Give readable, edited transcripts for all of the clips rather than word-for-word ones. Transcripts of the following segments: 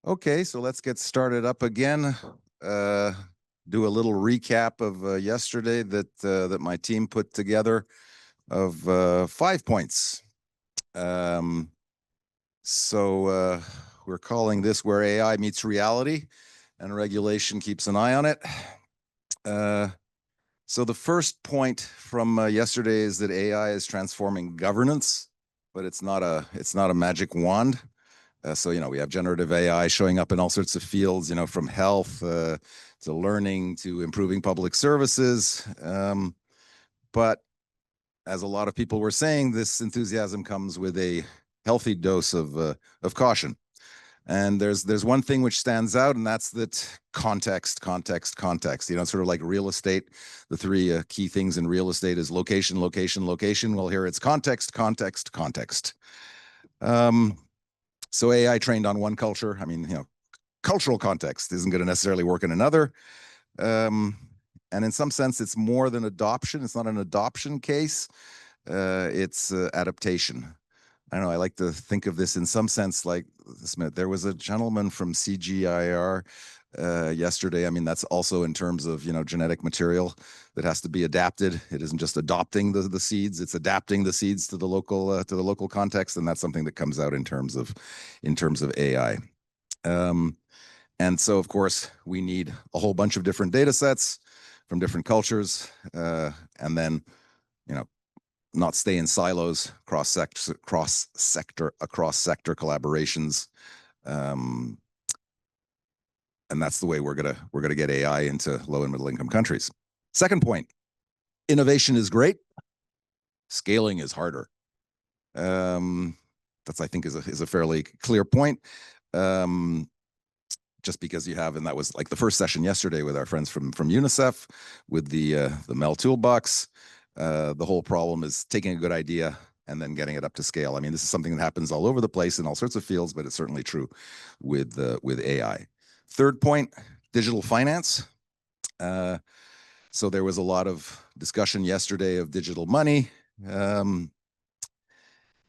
Okay, so let's get started up again. Uh, do a little recap of yesterday that my team put together of 5 points. Um, so we're calling this "Where AI Meets Reality," and regulation keeps an eye on it. So the first point from yesterday is that AI is transforming governance, but it's not a magic wand. So, we have generative AI showing up in all sorts of fields, from health to learning to improving public services. But as a lot of people were saying, this enthusiasm comes with a healthy dose of caution. And there's one thing which stands out, and that's that context, context, context. Sort of like real estate. The three key things in real estate is location, location, location. Well, here it's context, context, context. So AI trained on one culture. Cultural context isn't going to necessarily work in another. And in some sense, it's more than adoption. It's not an adoption case. It's adaptation. I don't know. I like to think of this in some sense like Smith. There was a gentleman from CGIAR yesterday. That's also in terms of genetic material that has to be adapted. It isn't just adopting the seeds; it's adapting the seeds to the local context, and that's something that comes out in terms of AI. And so, of course, we need a whole bunch of different data sets from different cultures, and then not stay in silos, across sector collaborations, and that's the way we're gonna get AI into low and middle income countries. Second point: innovation is great, scaling is harder. That's, I think, is a fairly clear point. Just because you have, and that was like the first session yesterday with our friends from UNICEF with the Mel Toolbox. The whole problem is taking a good idea and then getting it up to scale. This is something that happens all over the place in all sorts of fields, but it's certainly true with AI. Third point: digital finance. So there was a lot of discussion yesterday of digital money,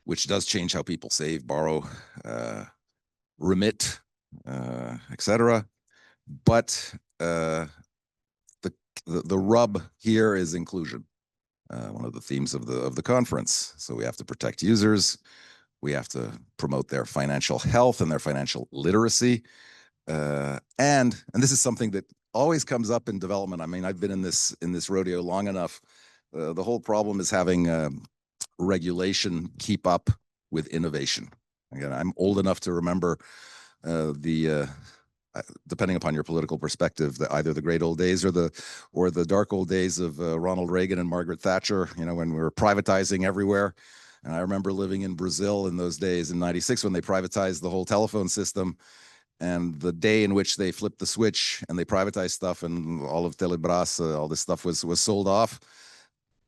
which does change how people save, borrow, remit, etc. But the rub here is inclusion. One of the themes of the conference. So we have to protect users. We have to promote their financial health and their financial literacy. And this is something that always comes up in development. I've been in this rodeo long enough. The whole problem is having regulation keep up with innovation. Again, I'm old enough to remember depending upon your political perspective, either the great old days or the dark old days of Ronald Reagan and Margaret Thatcher, when we were privatizing everywhere. And I remember living in Brazil in those days in '96 when they privatized the whole telephone system. And the day in which they flipped the switch and they privatized stuff and all of Telebras, all this stuff was sold off,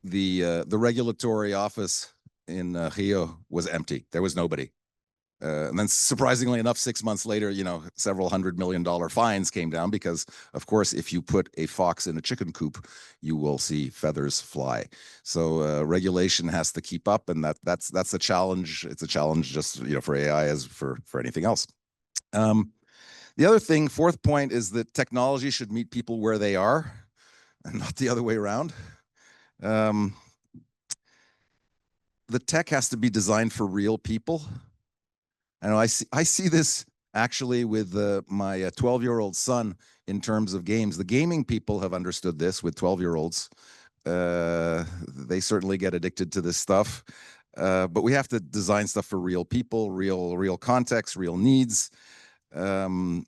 the regulatory office in Rio was empty. There was nobody. And then surprisingly enough, 6 months later, several $100 million fines came down because, of course, if you put a fox in a chicken coop, you will see feathers fly. So regulation has to keep up, and that's a challenge. It's a challenge just for AI as for anything else. The other thing, fourth point, is that technology should meet people where they are, and not the other way around. The tech has to be designed for real people. I know I see this actually with my 12-year-old son in terms of games. The gaming people have understood this with 12-year-olds. They certainly get addicted to this stuff. But we have to design stuff for real people, real context, real needs. And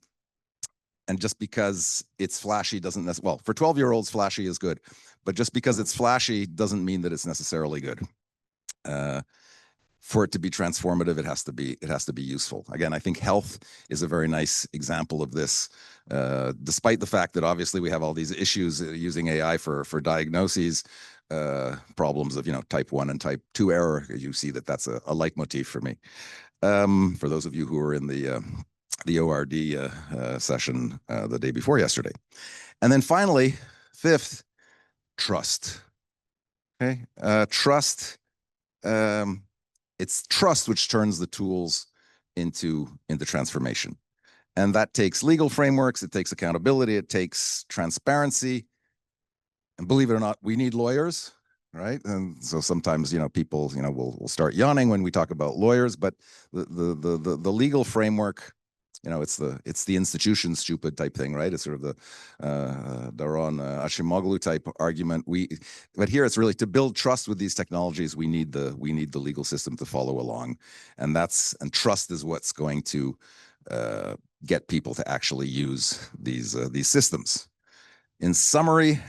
just because it's flashy doesn't necessarily, well, for 12-year-olds, flashy is good. But just because it's flashy doesn't mean that it's necessarily good. For it to be transformative, it has to be useful. Again, I think health is a very nice example of this. Despite the fact that obviously we have all these issues using AI for diagnoses, problems of type 1 and type 2 error, you see that's a leitmotif for me. For those of you who were in the ORD session the day before yesterday. And then finally, fifth, trust. Okay, trust. It's trust which turns the tools into transformation. And that takes legal frameworks, it takes accountability, it takes transparency. And believe it or not, we need lawyers, right? And so sometimes, people, will start yawning when we talk about lawyers, but the legal framework, it's the institution stupid type thing, right? It's sort of the Daron Ashimoglu type argument. But here it's really to build trust with these technologies. We need the legal system to follow along, and trust is what's going to get people to actually use these systems. In summary,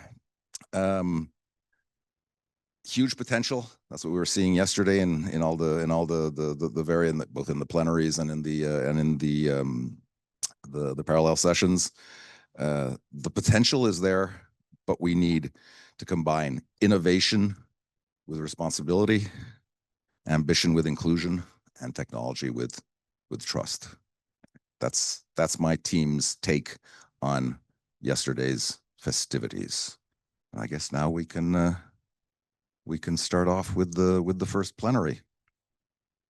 huge potential. That's what we were seeing yesterday in all the variant, both in the plenaries and in the parallel sessions. The potential is there, but we need to combine innovation with responsibility, ambition with inclusion, and technology with trust. That's my team's take on yesterday's festivities. I guess now we can start off with the first plenary.